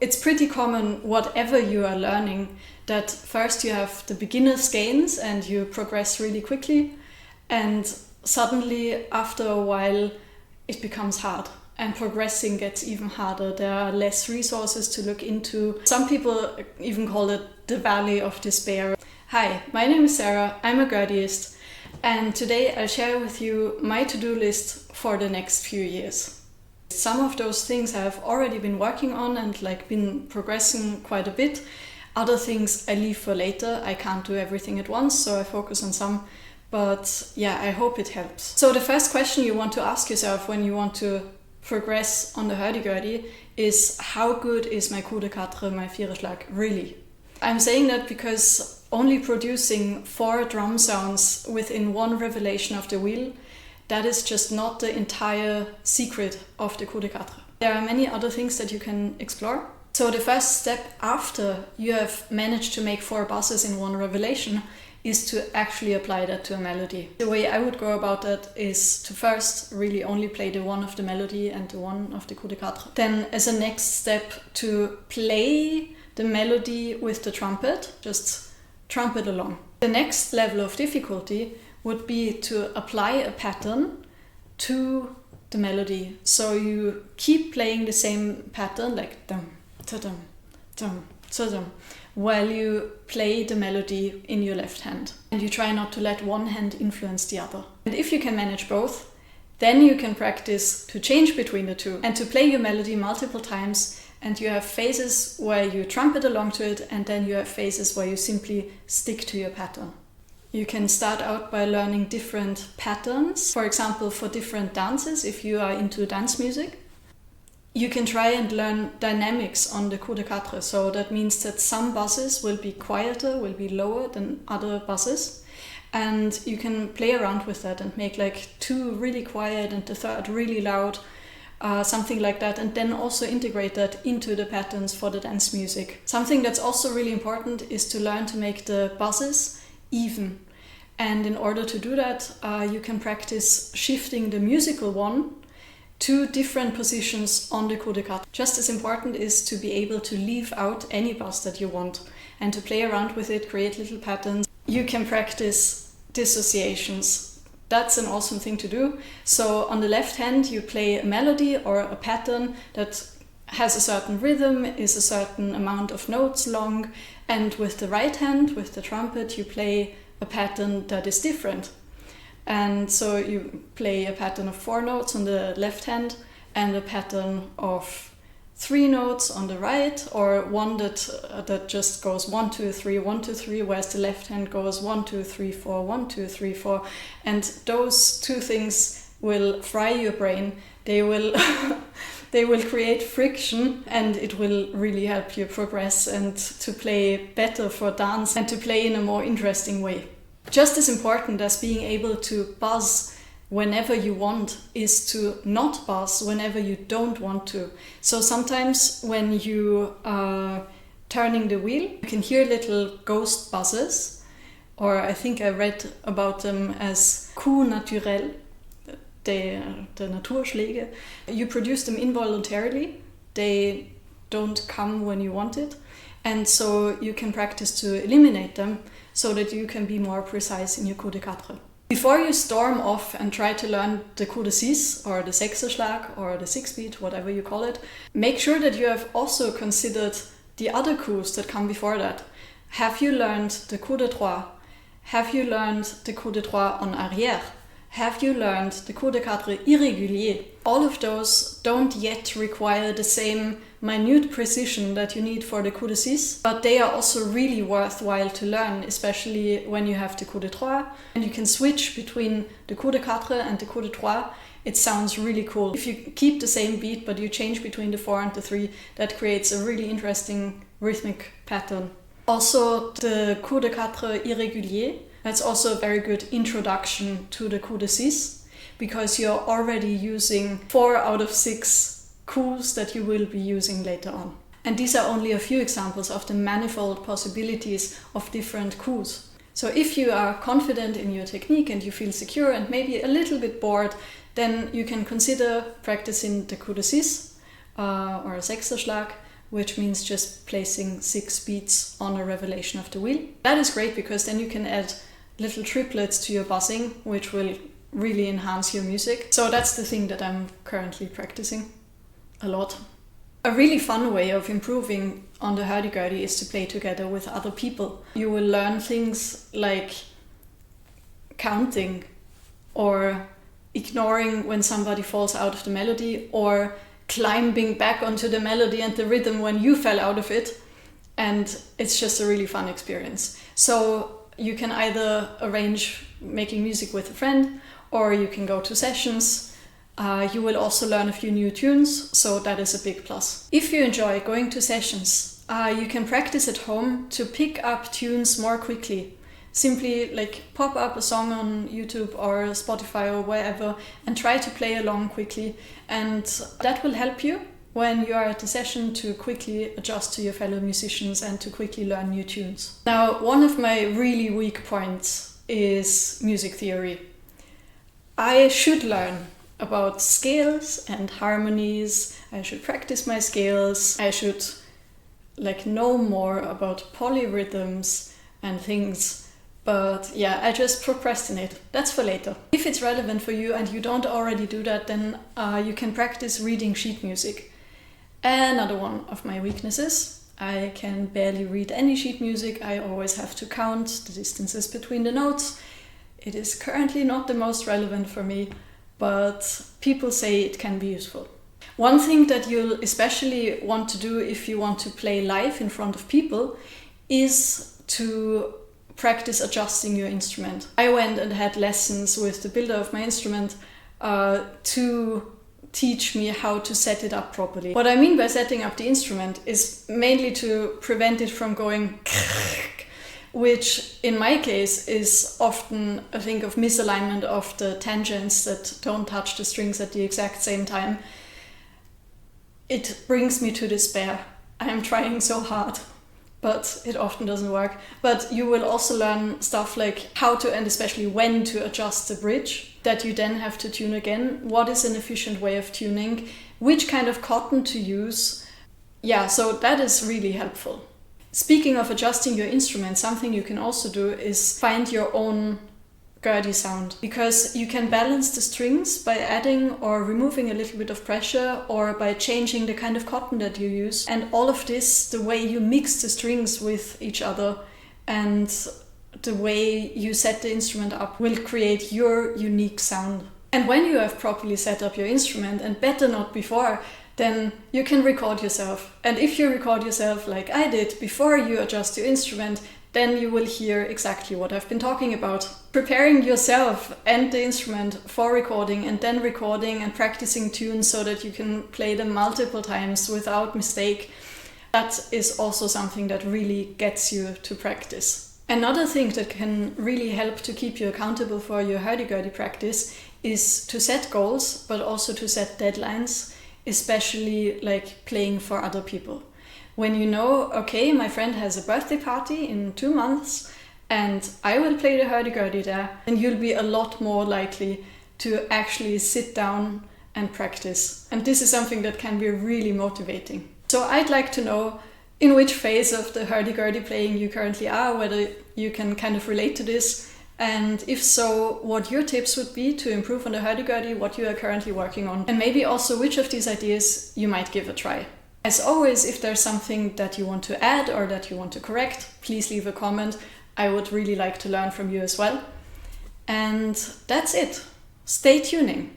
It's pretty common, whatever you are learning, that first you have the beginner's gains and you progress really quickly, and suddenly after a while it becomes hard and progressing gets even harder. There are less resources to look into. Some people even call it the valley of despair. Hi, my name is Sarah, I'm a Hurdyist, and today I'll share with you my to-do list for the next few years. Some of those things I have already been working on and been progressing quite a bit. Other things I leave for later. I can't do everything at once, so I focus on some. But yeah, I hope it helps. So the first question you want to ask yourself when you want to progress on the Hurdy-Gurdy is, how good is my Coup de Quatre, my Viererschlag, really? I'm saying that because only producing 4 drum sounds within one revelation of the wheel, that is just not the entire secret of the Coup de Quatre. There are many other things that you can explore. So the first step after you have managed to make 4 buzzes in one revelation is to actually apply that to a melody. The way I would go about that is to first really only play the one of the melody and the one of the Coup de Quatre. Then as a next step to play the melody with the trumpet, just trumpet along. The next level of difficulty would be to apply a pattern to the melody. So you keep playing the same pattern, like dum, ta-dum, dum, ta-dum, while you play the melody in your left hand. And you try not to let one hand influence the other. And if you can manage both, then you can practice to change between the two and to play your melody multiple times. And you have phases where you trumpet along to it, and then you have phases where you simply stick to your pattern. You can start out by learning different patterns, for example, for different dances, if you are into dance music. You can try and learn dynamics on the Coup de Quatre, so that means that some buzzes will be quieter, will be lower than other buzzes, and you can play around with that and make 2 really quiet and the third really loud, something like that, and then also integrate that into the patterns for the dance music. Something that's also really important is to learn to make the buzzes even. And in order to do that, you can practice shifting the musical one to different positions on the Coup de Quatre. Just as important is to be able to leave out any buzz that you want and to play around with it, create little patterns. You can practice dissociations. That's an awesome thing to do. So on the left hand, you play a melody or a pattern that has a certain rhythm, is a certain amount of notes long, and with the right hand, with the trumpet, you play a pattern that is different. And so you play a pattern of 4 notes on the left hand and a pattern of 3 notes on the right, or one that just goes 1, 2, 3, 1, 2, 3, whereas the left hand goes 1, 2, 3, 4, 1, 2, 3, 4. And those 2 things will fry your brain. They will they will create friction, and it will really help you progress and to play better for dance and to play in a more interesting way. Just as important as being able to buzz whenever you want is to not buzz whenever you don't want to. So sometimes when you are turning the wheel, you can hear little ghost buzzes, or I think I read about them as Coup naturel, the Naturschläge. You produce them involuntarily. They don't come when you want it. And so you can practice to eliminate them so that you can be more precise in your Coup de Quatre. Before you storm off and try to learn the Coup de Six or the Viererschlag or the 6-beat, whatever you call it, make sure that you have also considered the other coups that come before that. Have you learned the Coup de Trois? Have you learned the Coup de Trois en arrière? Have you learned the Coup de Quatre irrégulier? All of those don't yet require the same minute precision that you need for the Coup de Six, but they are also really worthwhile to learn, especially when you have the Coup de Trois, and you can switch between the Coup de Quatre and the Coup de Trois. It sounds really cool. If you keep the same beat but you change between the 4 and the 3, that creates a really interesting rhythmic pattern. Also, the Coup de Quatre irrégulier, that's also a very good introduction to the Coup de Six, because you're already using 4 out of 6 coups that you will be using later on. And these are only a few examples of the manifold possibilities of different coups. So if you are confident in your technique and you feel secure and maybe a little bit bored, then you can consider practicing the Coup de Six or a Viererschlag which means just placing 6 beats on a revelation of the wheel. That is great because then you can add little triplets to your buzzing, which will really enhance your music. So that's the thing that I'm currently practicing a lot. A really fun way of improving on the hurdy-gurdy is to play together with other people. You will learn things like counting, or ignoring when somebody falls out of the melody, or climbing back onto the melody and the rhythm when you fell out of it. And it's just a really fun experience. So you can either arrange making music with a friend, or you can go to sessions. You will also learn a few new tunes, so that is a big plus. If you enjoy going to sessions, you can practice at home to pick up tunes more quickly. Simply like pop up a song on YouTube or Spotify or wherever and try to play along quickly, and that will help you when you are at the session to quickly adjust to your fellow musicians and to quickly learn new tunes. Now, one of my really weak points is music theory. I should learn about scales and harmonies. I should practice my scales. I should know more about polyrhythms and things. But yeah, I just procrastinate. That's for later. If it's relevant for you and you don't already do that, then you can practice reading sheet music. Another one of my weaknesses. I can barely read any sheet music. I always have to count the distances between the notes. It is currently not the most relevant for me, but people say it can be useful. One thing that you'll especially want to do if you want to play live in front of people is to practice adjusting your instrument. I went and had lessons with the builder of my instrument to teach me how to set it up properly. What I mean by setting up the instrument is mainly to prevent it from going which in my case is often a thing of misalignment of the tangents that don't touch the strings at the exact same time. It brings me to despair. I am trying so hard, but it often doesn't work. But you will also learn stuff like how to, and especially when to adjust the bridge that you then have to tune again. What is an efficient way of tuning? Which kind of cotton to use? Yeah, so that is really helpful. Speaking of adjusting your instrument, something you can also do is find your own Gurdy sound, because you can balance the strings by adding or removing a little bit of pressure, or by changing the kind of cotton that you use. And all of this, the way you mix the strings with each other and the way you set the instrument up, will create your unique sound. And when you have properly set up your instrument, and better not before, then you can record yourself. And if you record yourself like I did before you adjust your instrument, then you will hear exactly what I've been talking about. Preparing yourself and the instrument for recording, and then recording and practicing tunes so that you can play them multiple times without mistake, that is also something that really gets you to practice. Another thing that can really help to keep you accountable for your hurdy-gurdy practice is to set goals, but also to set deadlines, especially like playing for other people. When you know, okay, my friend has a birthday party in 2 months and I will play the hurdy-gurdy there, then you'll be a lot more likely to actually sit down and practice. And this is something that can be really motivating. So I'd like to know in which phase of the hurdy-gurdy playing you currently are, whether you can kind of relate to this, and if so, what your tips would be to improve on the hurdy-gurdy, what you are currently working on, and maybe also which of these ideas you might give a try. As always, if there's something that you want to add or that you want to correct, please leave a comment. I would really like to learn from you as well. And that's it. Stay tuning.